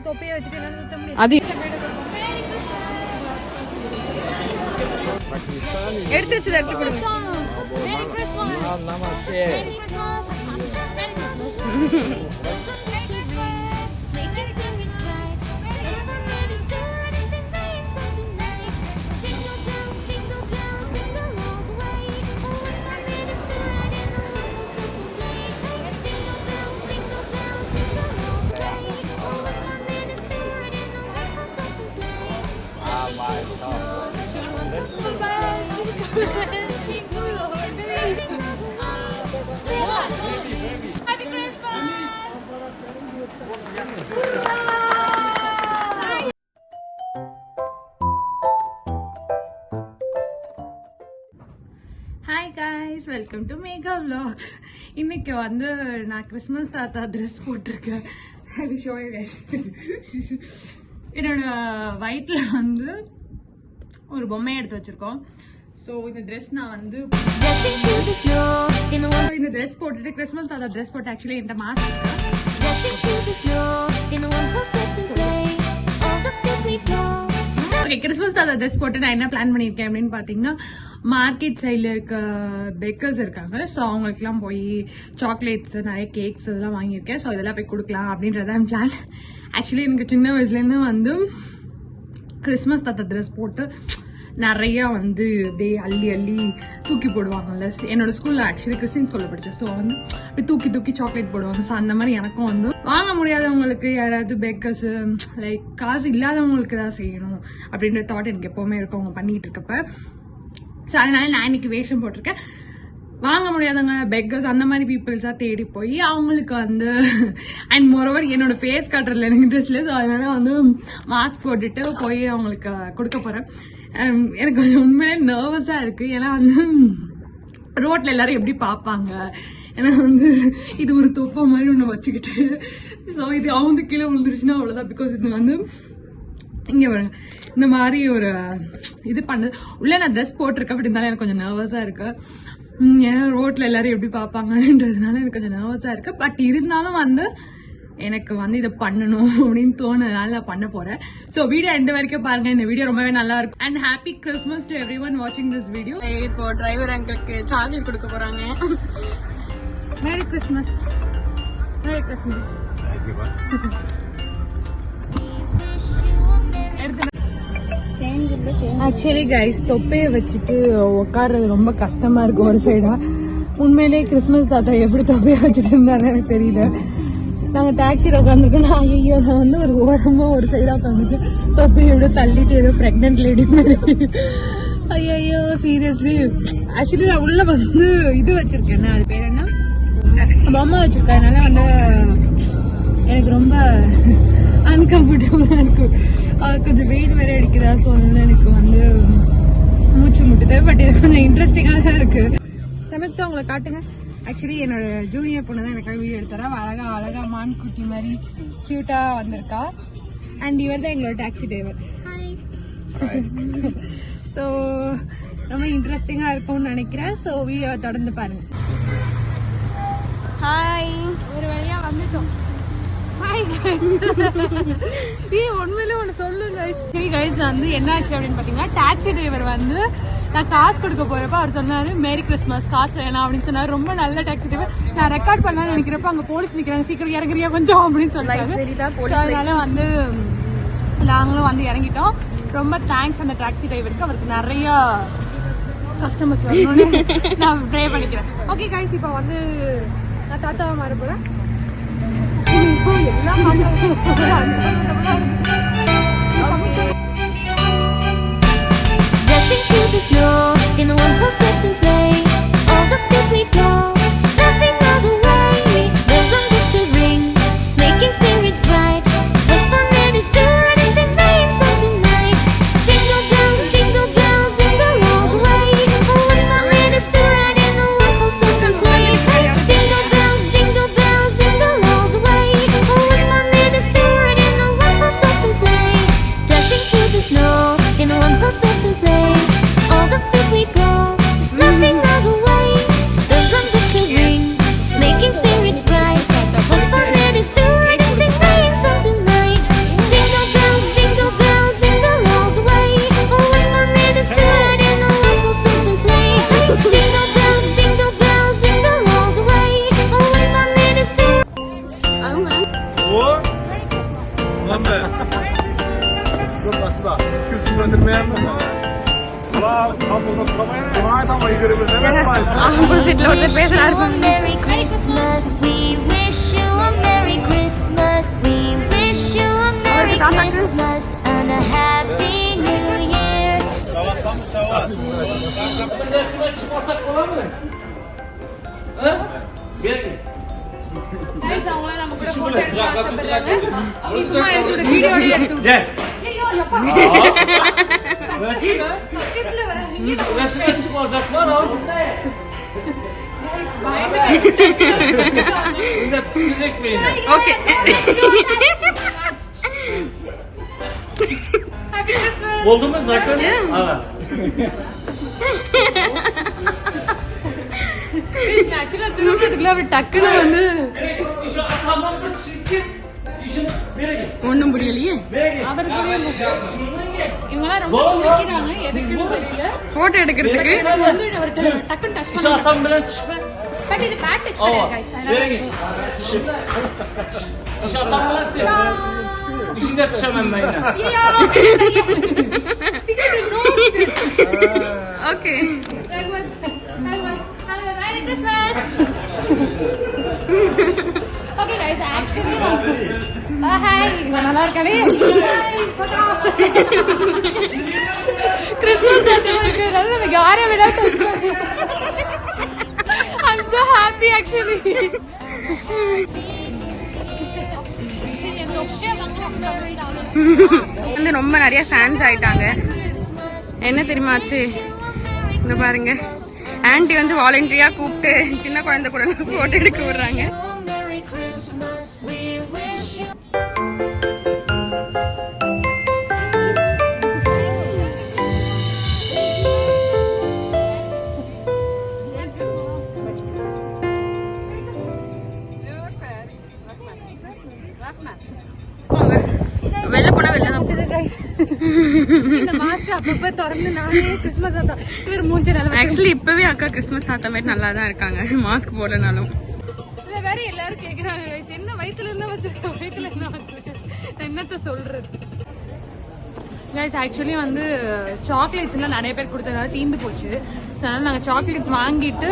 தொப்பையை வச்சுட்டு எல்லாம் சுத்த முடியாது. அது எடுத்து வச்சு எடுத்து கொடுங்க. Hi guys, welcome to Megha vlogs. இன்னைக்கு வந்து நான் கிறிஸ்மஸ் தாத்தா ட்ரெஸ் போட்டிருக்கேன். என்னோட வயிற்றுல வந்து ஒரு பொம்மை எடுத்து வச்சிருக்கோம். ஸோ இந்த ட்ரெஸ் நான் வந்து இந்த ட்ரெஸ் போட்டுட்டு கிறிஸ்மஸ் தாத்தா ட்ரெஸ் போட்டு ஆக்சுவலி என்கிட்ட மாஸ்க் ஓகே. கிறிஸ்மஸ் தாத்தா ட்ரெஸ் போட்டு நான் என்ன பிளான் பண்ணியிருக்கேன் அப்படின்னு பார்த்தீங்கன்னா, மார்க்கெட் சைடில் இருக்க பேக்கர்ஸ் இருக்காங்க. ஸோ அவங்களுக்குலாம் போய் சாக்லேட்ஸ், நிறைய கேக்ஸ் இதெல்லாம் வாங்கியிருக்கேன். ஸோ இதெல்லாம் போய் கொடுக்கலாம் அப்படின்றதான் பிளான். ஆக்சுவலி எனக்கு சின்ன வயசுலேருந்து வந்து கிறிஸ்மஸ் தாத்தா ட்ரெஸ் போட்டு நிறையா வந்து அப்படியே அள்ளி அள்ளி தூக்கி போடுவாங்கல்ல. என்னோட ஸ்கூலில் ஆக்சுவலி கிறிஸ்டின் ஸ்கூலில் படித்தேன். ஸோ வந்து அப்படி தூக்கி தூக்கி சாக்லேட் போடுவாங்க. ஸோ அந்த மாதிரி எனக்கும் வந்து வாங்க முடியாதவங்களுக்கு யாராவது பேக்கர்ஸு லைக் காசு இல்லாதவங்களுக்கு தான் செய்யணும் அப்படின்ற தாட் எனக்கு எப்போவுமே இருக்கும் அவங்க பண்ணிகிட்டு இருக்கப்ப. ஸோ அதனால நான் இன்னைக்கு வேஷம் போட்டிருக்கேன். வாங்க முடியாதவங்க பெக்கர்ஸ் அந்த மாதிரி பீப்புள்ஸாக தேடி போய் அவங்களுக்கு வந்து அண்ட் மோரோவர் என்னோட ஃபேஸ் காட்டுறதுல எனக்கு இன்ட்ரெஸ்ட்ல. ஸோ அதனால வந்து மாஸ்க் போட்டுட்டு போய் அவங்களுக்கு கொடுக்க போகிறேன். எனக்கு கொஞ்சம் உண்மையிலே நர்வஸாக இருக்குது. ஏன்னா வந்து ரோட்டில் எல்லாரும் எப்படி பார்ப்பாங்க, ஏன்னா வந்து இது ஒரு தொப்பை மாதிரி ஒன்று வச்சுக்கிட்டு. ஸோ இது அவங்க கீழே விழுந்துருச்சுன்னா அவ்வளோதான். பிகாஸ் இது வந்து இங்கே பாருங்க இந்த மாதிரி ஒரு இது பண்ணது உள்ளே நான் ட்ரெஸ் போட்டிருக்கேன். அப்படி இருந்தாலும் எனக்கு கொஞ்சம் நர்வஸாக இருக்கு. ஏன்னா ரோட்டில் எல்லாரும் எப்படி பார்ப்பாங்கன்றதுனால எனக்கு கொஞ்சம் நர்வஸாக இருக்கு. பட் இருந்தாலும் வந்து எனக்கு வந்து இதை பண்ணணும் அப்படின்னு தோணுதுனால நான் பண்ண போறேன். ஸோ வீடியோ எண்டு வரைக்கும் பாருங்க. இந்த வீடியோ ரொம்பவே நல்லா இருக்கும். And happy Christmas to everyone வாட்சிங் திஸ் வீடியோ. இப்போ டிரைவர் அங்கிளுக்கு சாக்லேட் கொடுக்க போறாங்க. Merry Christmas. Merry Christmas. Actually guys, தொப்பையை வச்சுட்டு உட்கார்றது ரொம்ப கஷ்டமா இருக்கு ஒரு சைடா. உண்மையிலேயே கிறிஸ்மஸ் தாத்தா எப்படி தொப்பையை வச்சுட்டு இருந்தான்னு எனக்கு தெரியல. நாங்கள் டாக்ஸியில் உட்காந்துருக்கோம். ஐயோ, நான் வந்து ஒரு ஓரமாக ஒரு சைடாக உட்காந்துட்டு தொப்பையை விட தள்ளிட்டு ஏதோ ப்ரெக்னென்ட் லேடி மாதிரி. ஐயோ சீரியஸ்லி. ஆக்சுவலி நான் உள்ள வந்து இது வச்சிருக்கேன். அது பேர் என்ன, பொம்மை வச்சிருக்கேன். அதனால வந்து எனக்கு ரொம்ப அன்கம்ஃபர்டபுளாக இருக்கு. கொஞ்சம் வெயில் வேற அடிக்குதா. ஸோ அதனால எனக்கு வந்து மூச்சு முட்டுது. பட் இது கொஞ்சம் இன்ட்ரெஸ்டிங்காக தான் இருக்கு. சமயத்தை உங்களை காட்டுங்க. ஆக்சுவலி என்னோட ஜூனியர் பொண்ணு தான் எனக்காக வீடியோ எடுத்தாரா. அழகா மான் குட்டி மாதிரி கியூட்டா வந்திருக்கா. அண்ட் இவர் தான் எங்களோட டாக்ஸி டிரைவர். ஸோ ரொம்ப இன்ட்ரெஸ்டிங்கா இருக்கும்னு நினைக்கிறேன். ஸோ வீடியோவை தொடர்ந்து பாருங்க. ஹாய், ஒரு வழியா வந்துட்டோம். ஹாய் உண்மையிலே ஒன்று சொல்லுங்க. சரி கைஸ், வந்து என்ன ஆச்சு அப்படின்னு பார்த்தீங்கன்னா, டாக்ஸி டிரைவர் வந்து நான் காசு கொடுக்க போறப்ப அவர் சொன்னாரு மேரி கிறிஸ்மஸ், காசு வேணாம் அப்படின்னு சொன்னாரு. ரொம்ப நல்ல டாக்ஸி டிரைவர். நான் ரெக்கார்ட் பண்ணலாம்னு நினைக்கிறப்ப அங்க போலீஸ் நிக்கிறாங்க, சீக்கிரம் இறங்குறியா கொஞ்சம் அப்படின்னு சொன்னாங்க. அதனால வந்து நாங்களும் வந்து இறங்கிட்டோம். ரொம்ப தேங்க்ஸ் அந்த டாக்ஸி டிரைவருக்கு. அவருக்கு நிறைய கஸ்டமர்ஸ் வரணும்னு நான் ட்ரை பண்ணிக்கிறேன். ஓகே கைஸ், இப்போ வந்து நான் தாத்தாவை மாற போறேன். Dashing through the snow in a one-horse open sleigh, all the fields we go, laughing all the way. Bells on winter's ring, making spirits bright. What fun it is to ride and sing sleighing song tonight. Jingle bells, jingle all the way. Oh, what fun it is to ride in a one-horse open sleigh. Jingle bells, all the way. Oh, what fun it is to ride in a one-horse open sleigh. Dashing through the snow in a one-horse open sleigh. All the fields we go, laughing all the way. Bells on winter's वो number जो बसता किस मंदिर में है ஆப்போசிட்ல ஒருத்தர் பேசுறாரு Merry Christmas, we wish you a Merry Christmas, we wish you a Merry Christmas and a Happy New Year. Guys அவங்கள நம்ம கூட போட்டோ எடுக்க ஆசைப்படுறாங்க அவங்க சும்மா எடுத்து வீடியோட எடுத்து பக்கத்துல வர okay happy Christmas Oldu mu zaten? Ha. ஆக்சுவலா திருப்பதிக்குள்ள அவர் டக்குன்னு வந்து İşe atamam da çirkin. İşin nereye git? ஒண்ணும் புரியலையே Nereye git? அவர் புரியல இவங்கலாம் ரொம்ப குளிக்கிறாங்க எதுக்குன்னு தெரியல போட்டோ எடுக்கிறதுக்கு வந்து அவருக்கு டக்குன்னு touch İşe atam bilen çıkma. But இது பேட் டச் Ava. பண்ணல guys Nereye git? İşe atam bilen çıkma. İşinde pişemem ben yine. Okay Merry Christmas. Okay guys, actually hi. நல்லா இருக்கவே. Christmas தாத்தா இருக்கறதால நம்ம யாரை விட I'm so happy actually. வந்து ரொம்ப நிறைய ஃபேன்ஸ் ஆயிட்டாங்க. என்ன தெரியுமா ஆச்சு? இங்க பாருங்க. ஆன்ட்டி வந்து வாலண்டரியா கூப்பிட்டு சின்ன குழந்தை கூட போட்டோ எடுக்க விடுறாங்க. Merry Christmas, we wish you. வெளில போனா வெளில தான் இந்த மாஸ்க் அப்பப்ப திறந்து நானே கிறிஸ்மஸ் தாத்தா இவர் மூஞ்சி நல்லா ஆக்சுவலி இப்பவே அக்கா கிறிஸ்மஸ் தாத்தா மாதிரி நல்லா தான் இருக்காங்க மாஸ்க் போடனாலும் இத வேற எல்லாரும் கேக்குறாங்க என்ன வயித்துல இருந்தா வச்சிருக்க வயித்துல என்ன வச்சிருக்க என்னத்த சொல்றது गाइस ஆக்சுவலி வந்து சாக்லேட்ஸ்லாம் நிறைய பேர் கொடுத்ததால தீந்து போச்சு சோ அதனால நாங்க சாக்லேட்ஸ் வாங்கிட்டு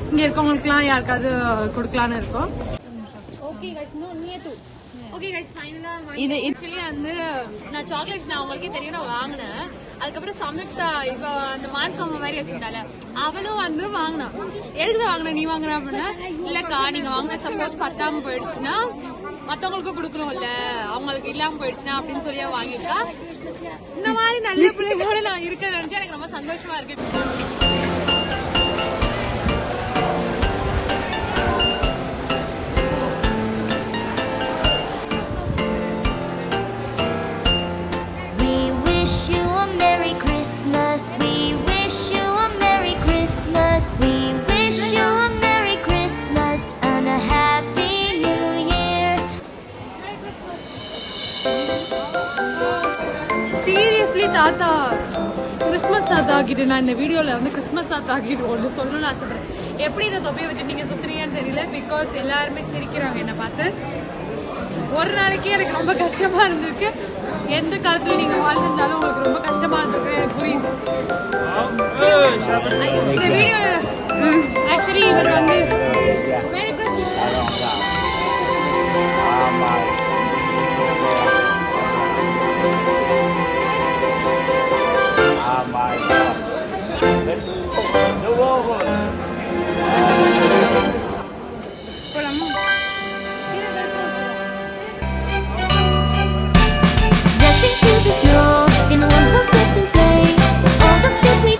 இங்க இருக்கவங்களுக்குலாம் யாருக்காவது கொடுக்கலாம்னு இருக்கோம் okay guys no near to okay guys ஃபைனலா இது एक्चुअली வந்து நான் சாக்லேட்ஸ் நான் உங்களுக்கே தெரியும் நான் வாங்குனேன் அதுக்கப்புறம் சமக்தா இப்போ அந்த மான்காம மாதிரி வச்சிருந்தால அவளும் வந்து வாங்கினா எதுக்கு வாங்கின நீ வாங்குற அப்படின்னா இல்லக்கா நீங்க வாங்கின சப்போஸ் பத்தாம போயிடுச்சுன்னா மத்தவங்களுக்கும் கொடுக்கணும்ல அவங்களுக்கு இல்லாம போயிடுச்சுன்னா அப்படின்னு சொல்லி வாங்கிட்டா இந்த மாதிரி நல்ல பிள்ளைங்களோட நான் இருக்க நினைச்சா எனக்கு ரொம்ப சந்தோஷமா இருக்கு We wish you a Merry Christmas, we wish you a Merry Christmas, we wish you a Merry Christmas and a Happy New Year. Seriously தாத்தா கிறிஸ்மஸ் தாத்தா கிட்ட நான் இந்த வீடியோல வந்து கிறிஸ்மஸ் தாத்தா கிட்ட ஒன்று சொல்லணும்னு ஆசைப்படுறேன் எப்படி இதை தொப்பையை வச்சு நீங்க சுத்துறீங்கன்னு தெரியல பிகாஸ் எல்லாருமே சிரிக்கிறாங்க என்ன பார்த்து ஒரு நாளைக்கு எனக்கு ரொம்ப கஷ்டமா இருந்திருக்கு எந்த காலத்துல நீங்க வாழ்ந்திருந்தாலும் உங்களுக்கு ரொம்ப கஷ்டமா இருந்திருக்கு எனக்கு புரியுது இந்த வீடியோ ஆக்சுவலி இவர் வந்து Merry Christmas. போலாமா? Dashing through the snow in a one-horse open sleigh. All the things we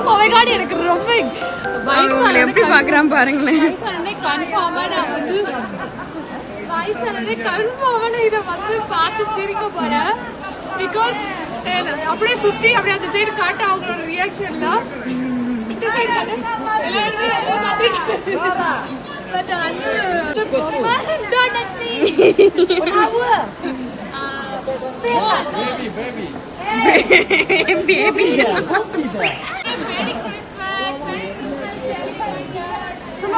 Oh my god எனக்கு ரொம்ப வயசானே எப்படி பாக்குறான் பாருங்களேன் வயசானே கன்ஃபார்மா நான் வந்து வயசானே கன்ஃபார்மா நான் இத வந்து பார்த்து சிரிக்க போறேன் பிகாஸ் அப்படியே சுத்தி அப்படியே அந்த சைடு காட்ட அவங்களோட ரியாக்ஷன்ல இந்த சைடு காட்ட எல்லாரும் பட் வந்து don't touch me baby Merry Christmas. Come